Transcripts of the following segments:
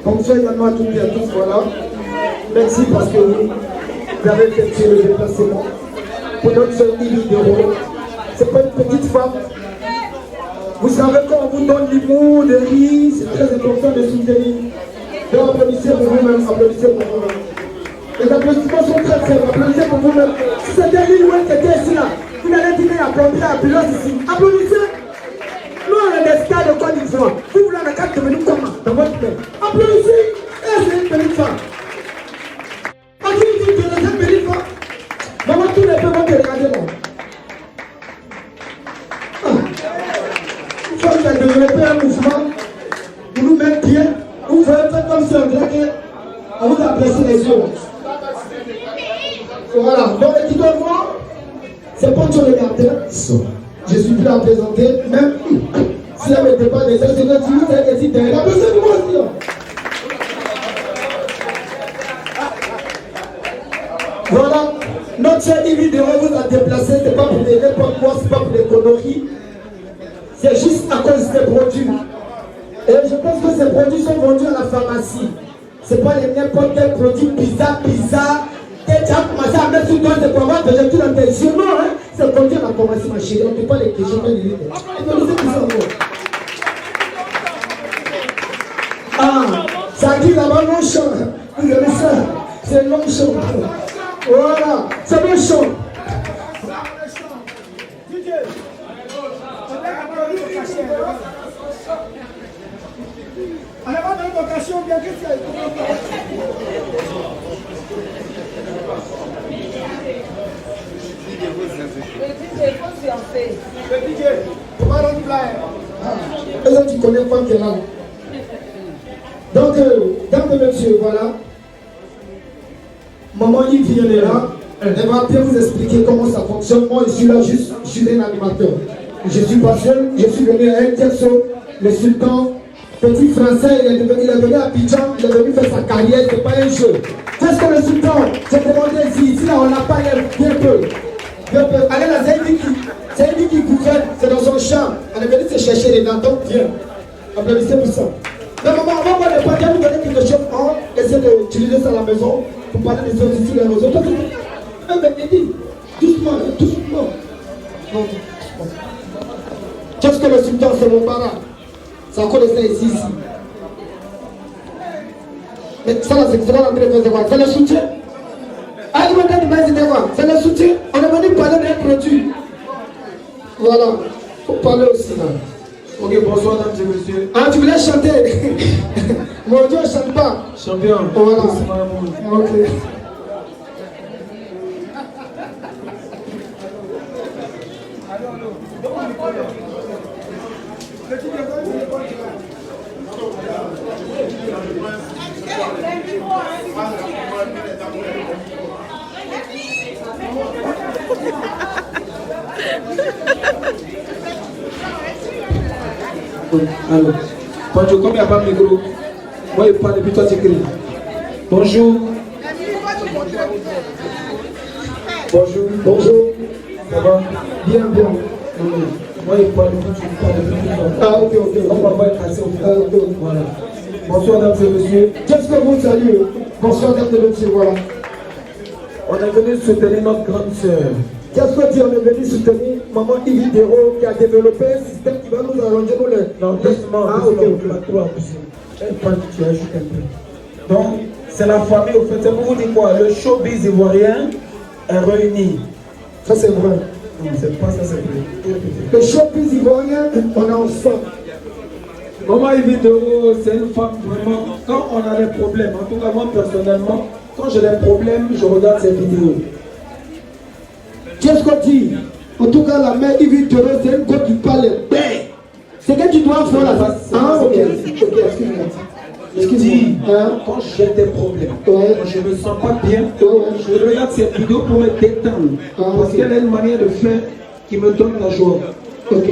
Bonjour également à toutes et à tous, voilà. Merci parce que vous avez effectué le déplacement pour notre sœur Yves Dero. C'est pas une petite femme. Vous savez quand on vous donne l'humour, de rire, c'est très important de soutenir. Donc applaudissez pour vous-même, applaudissez pour vous-même. Les applaudissements sont très très, applaudissez pour vous-même. Si c'était Lil Wayne qui était ici là, vous allez dire applaudir à l'ambulance ici. Applaudissez. Nous on est des stars de Côte d'Ivoire. Vous voulez la carte de venir comment dans votre pays. Applaudissez. Et c'est une petite femme. Applaudissez de cette petite femme. Maman, tous les peuples vont te regarder là. Il faut que développer un mouvement pour nous mettre bien. Vous faites comme si on dirait qu'on vous a blessé les yeux. Voilà. Donc, écoutez-moi, c'est pas sur le gardien. Je suis prêt à présenter, même si elle n'était pas des ailes, c'est notre fille, c'est elle qui était là. C'est moi aussi. Voilà, notre chère Yves Dero vous a déplacé, c'est pas pour des n'importe quoi, c'est pas pour des conneries. C'est juste à cause des produits. Et je pense que ces produits sont vendus à la pharmacie. C'est pas les n'importe quel produit bizarre. Tu as commencé à mettre sur toi, c'est pour avoir besoin de tout dans tes yeux. Non, hein? C'est produit à la pharmacie, ma chérie. On ne peut pas les questions de l'île. Ah, ça dit là-bas, non chant. Vous avez ça? C'est long chant. Voilà, c'est bon chant. On n'a pas de vocation bien que ça. Le DJ, comment on plaît? Est-ce que tu connais pas qui est là? Donc, dames et messieurs, voilà. Maman Yves vient là. Elle va bien vous expliquer comment ça fonctionne. Moi, je suis là juste, je suis un animateur. Je suis pas seul, je suis venu à El Terso, le sultan, petit français, il est venu à Abidjan, il est venu faire sa carrière, c'est pas un jeu. Qu'est-ce que le sultan? J'ai demandé ici là on n'a pas l'air bien peu. Allez là, c'est lui qui gouverne, c'est dans son champ. Elle est venue se chercher les dents, donc viens. Applaudissez pour ça. Mais maman, on va voir les parents, vous donner quelque chose, essayez d'utiliser ça à la maison pour parler des autres sur les réseaux. Mais dit, doucement, doucement. Non. Qu'est-ce que le sultan, c'est mon bara? C'est encore de ça ici. Mais ça là, c'est quoi l'entrée de quoi? C'est le soutien. Ah, c'est le soutien. On est venu parler d'un produit. Voilà, il faut parler aussi là. Ok, bonsoir, mesdames et messieurs. Ah, tu voulais chanter? Mon Dieu, je ne chante pas. Champion. Voilà. Ok. Alors, bonjour, comme il n'y a pas de micro, moi je parle depuis toi tu cries. Bonjour. Bonjour. Ça va? Bien. Moi je parle depuis toi. Ah, ok. On va pas être assez au final. Voilà. Bonsoir, mesdames et messieurs. Qu'est-ce que vous saluez? Bonsoir, mesdames et messieurs, voilà. On est venu soutenir notre grande sœur. Qu'est-ce que tu es venu soutenir maman Yves Dero qui a développé un système qui va nous arranger nous les... Non, doucement, pas trop abusé. Tu ajoutes un peu. Donc, c'est la famille, au fait, c'est pour vous dire quoi? Le showbiz ivoirien est réuni. Ça c'est vrai. Non, c'est pas ça, c'est vrai. Le showbiz ivoirien, on est ensemble. Maman Yves Dero, c'est une femme vraiment, quand on a des problèmes, en tout cas moi personnellement, quand j'ai des problèmes, je regarde ses vidéos. Qu'est-ce qu'on dit? En tout cas, la mère Yves Dero, c'est une go qui parle bien. C'est que tu dois faire la face. Ah, ok, excuse-moi. Je dis, quand j'ai des problèmes, quand je ne me sens pas bien, je regarde cette vidéo pour me détendre. Parce qu'elle a une manière de faire qui me donne la joie. Ok.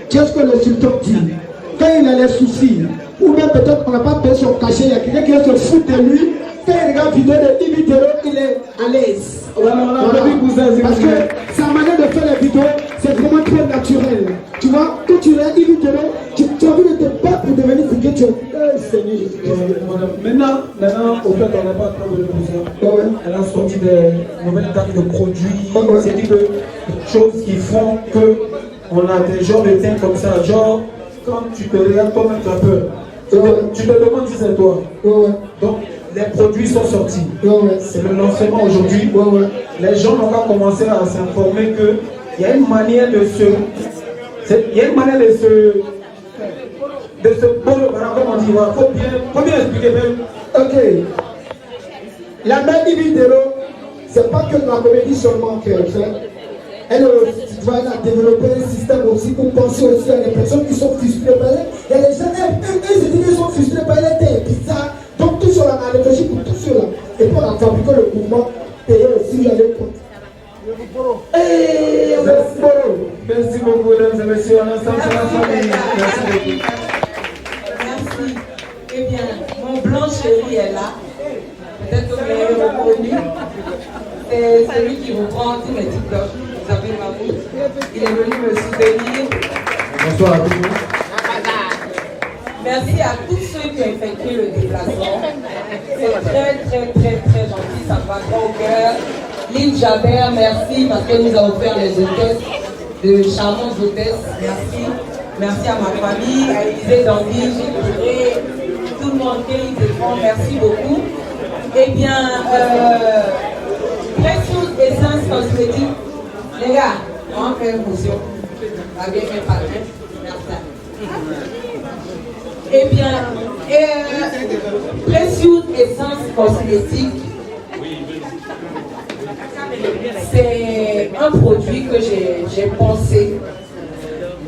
Qu'est-ce que le sultan dit? Quand il a les soucis, ou même peut-être qu'on n'a pas besoin de se cacher, il y a quelqu'un qui se fout de lui, quand il regarde vidéo de Ibitero, il est à l'aise. Parce que sa manière de faire les vidéos, c'est vraiment très naturel. Tu vois, quand tu regardes Ibitero, tu as envie de te battre pour devenir ce que tu es. Seigneur Jésus. Maintenant, au fait, on n'est pas en train de le dire. Elle a sorti des nouvelles dates de produits. C'est-à-dire que des choses qui font qu'on a des genres de teint comme ça. Genre, quand tu te regardes toi-même, tu as peur. Tu te demandes si c'est toi. Donc, les produits sont sortis. C'est le lancement aujourd'hui. Les gens n'ont pas commencé à s'informer qu'il y a une manière de se... Il y a une manière de se... Comment on dit, faut bien expliquer même. Ok. La mère Ibitero, c'est pas que la comédie seulement qu'elle fait. Elle a développé un système aussi pour penser aussi à des personnes qui sont frustrées par elle. Il y a des gens, ils sont frustrés par elle, c'est bizarre. Donc tout cela, on a réfléchi pour tout cela. Et puis on a fabriqué le mouvement payé aussi, j'avais compte. Merci beaucoup, mesdames et messieurs. On ensemble sur la famille. Merci beaucoup. Merci. Eh bien, mon blanc chéri est là. Peut-être que vous l'avez reconnu. C'est celui qui vous prend tous mes TikTok. Vous avez ma bouche. Il est venu me soutenir. Bonsoir à tous. Merci à tous ceux qui ont effectué le déplacement. C'est très gentil. Ça me va droit au cœur. Lynn Jabert, merci parce qu'elle nous a offert les hôtesses, de charmantes hôtesses. Merci. Merci à ma famille, à Élisée Dandy, j'ai tout le monde qui est défend. Merci beaucoup. Eh bien, Precious Essence Cosmétique, les gars, on va faire émotion. Avec mes partenaires. Merci. Eh bien, Precious Essence Cosmétique, c'est un produit que j'ai pensé,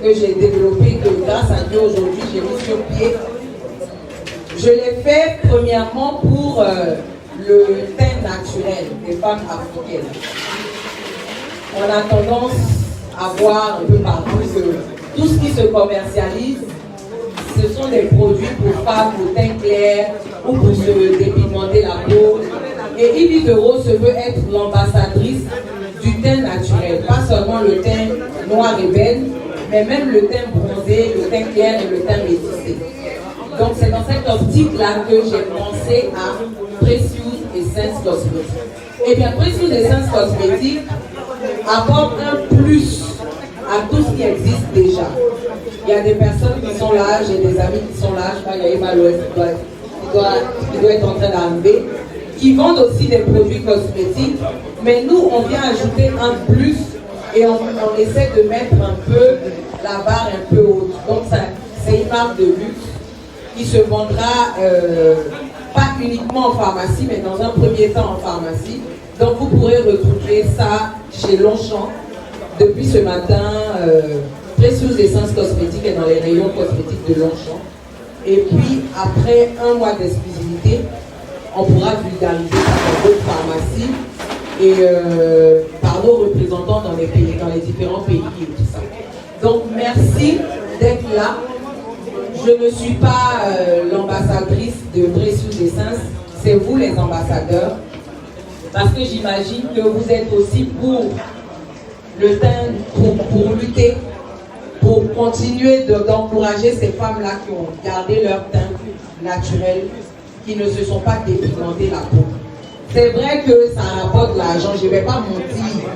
que j'ai développé, que grâce à Dieu aujourd'hui j'ai mis sur pied. Je l'ai fait premièrement pour le teint naturel des femmes africaines. On a tendance à voir un peu partout que tout ce qui se commercialise, ce sont des produits pour femmes au teint clair ou pour se dépigmenter la peau. Et Ibitero se veut être l'ambassadrice du teint naturel, pas seulement le teint noir et beige, mais même le teint bronzé, le teint clair et le teint métissé. Donc c'est dans cette optique-là que j'ai pensé à Precious Essence Cosmétique. Et bien Precious Essence Cosmétique apporte un plus à tout ce qui existe déjà. Il y a des personnes qui sont là, j'ai des amis qui sont là, je crois qu'il y a Emmanuel qui doit être en train d'arriver, qui vendent aussi des produits cosmétiques, mais nous on vient ajouter un plus et on essaie de mettre un peu la barre un peu haute. Donc c'est une marque de luxe qui se vendra pas uniquement en pharmacie, mais dans un premier temps en pharmacie. Donc vous pourrez retrouver ça chez Longchamp. Depuis ce matin, Precious Essence Cosmétique est dans les rayons cosmétiques de Longchamp. Et puis après un mois d'exclusivité, on pourra vulgariser ça dans d'autres pharmacies et par nos représentants dans les pays, dans les différents pays et tout ça. Donc merci d'être là. Je ne suis pas l'ambassadrice de Precious Essence, c'est vous les ambassadeurs. Parce que j'imagine que vous êtes aussi pour le teint, pour lutter, pour continuer d'encourager ces femmes-là qui ont gardé leur teint naturel, qui ne se sont pas dépigmenté la peau. C'est vrai que ça rapporte de l'argent, je ne vais pas mentir.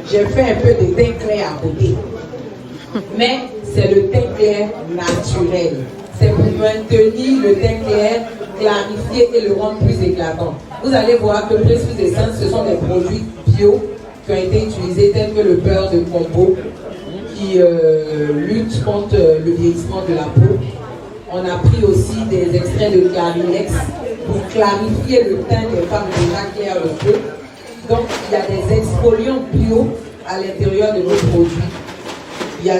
J'ai fait un peu de teint clair à côté. Mais c'est le teint clair naturel. C'est pour maintenir le teint clair, clarifier et le rendre plus éclatant. Vous allez voir que Precious Essence, ce sont des produits bio qui ont été utilisés tels que le beurre de Congo qui lutte contre le vieillissement de la peau. On a pris aussi des extraits de Clarinex pour clarifier le teint des femmes déjà claires le feu. Donc il y a des exfoliants bio à l'intérieur de nos produits. Il y a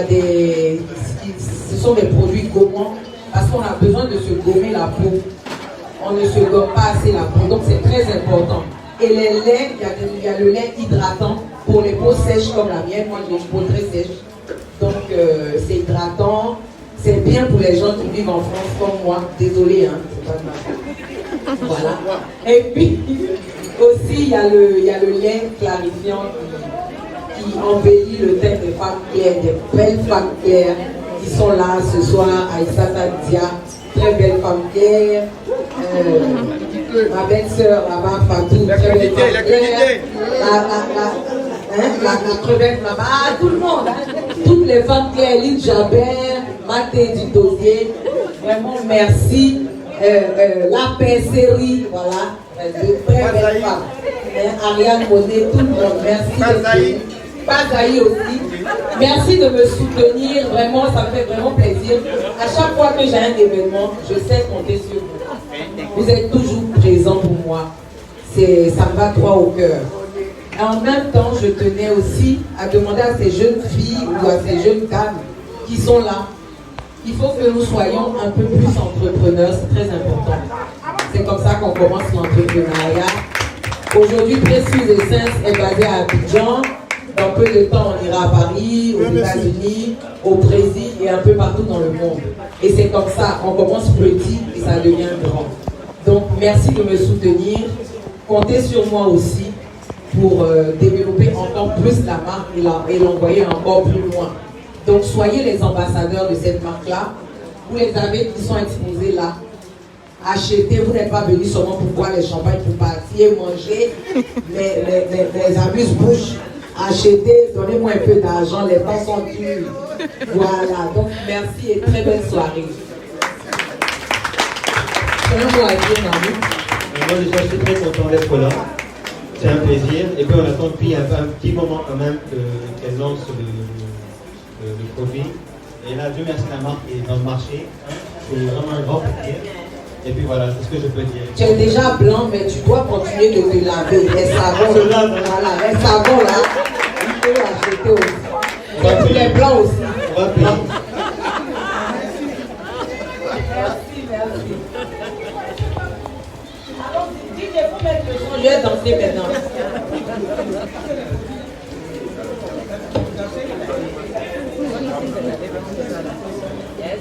ce sont des produits gommants parce qu'on a besoin de se gommer la peau. on ne se donne pas assez la peau. Donc c'est très important. Et les laits, il y a le lait hydratant pour les peaux sèches comme la mienne. Moi j'ai une peau très sèche. Donc c'est hydratant. C'est bien pour les gens qui vivent en France comme moi. Désolée, hein, c'est pas de ma faute. Voilà. Et puis aussi il y a le lait clarifiant qui embellit le teint des femmes claires, des belles femmes claires qui sont là ce soir. Aïssata Dia, très belle femme claire. Ma belle-sœur là-bas, Fatou, très belle femme claire. La crevette là-bas, tout le monde, hein. Toutes les femmes claires, Lynn Jabert, Mathé du Dossier, vraiment merci. La pincerie, voilà, de très belles femmes. Ariane Monet, tout le monde, merci. Bazaï aussi. Merci de me soutenir, vraiment, ça me fait vraiment plaisir. À chaque fois que j'ai un événement, je sais compter sur vous. Vous êtes toujours présents pour moi. Ça me va droit au cœur. Et en même temps, je tenais aussi à demander à ces jeunes filles ou à ces jeunes dames qui sont là, il faut que nous soyons un peu plus entrepreneurs, c'est très important. C'est comme ça qu'on commence l'entrepreneuriat. Aujourd'hui, Précieux Essence est basé à Abidjan. Dans peu de temps, on ira à Paris, aux États-Unis, au Brésil et un peu partout dans le monde. Et c'est comme ça, on commence petit et ça devient grand. Donc, merci de me soutenir. Comptez sur moi aussi pour développer encore plus la marque et l'envoyer encore plus loin. Donc, soyez les ambassadeurs de cette marque-là. Vous les avez qui sont exposés là. Achetez, vous n'êtes pas venus seulement pour boire les champagnes, pour partir, manger les amuse-bouches. Achetez, donnez-moi un peu d'argent, les temps sont durs. Voilà, donc merci et très belle soirée. Un mot à dire, Nami. Moi déjà, je suis très content d'être là. C'est un plaisir. Et puis on attend depuis un petit moment quand même qu'elle lance le produit. Et là, Dieu merci, la marque est dans le marché. C'est vraiment un grand plaisir. Et puis voilà, c'est ce que je peux dire. Tu es déjà blanc, mais tu dois continuer de te laver. Les savons, voilà, les savons là, il faut acheter aussi. Et puis les blancs aussi. On va payer. Merci. Alors, dites-vous mettre le son, je vais danser maintenant. Yes.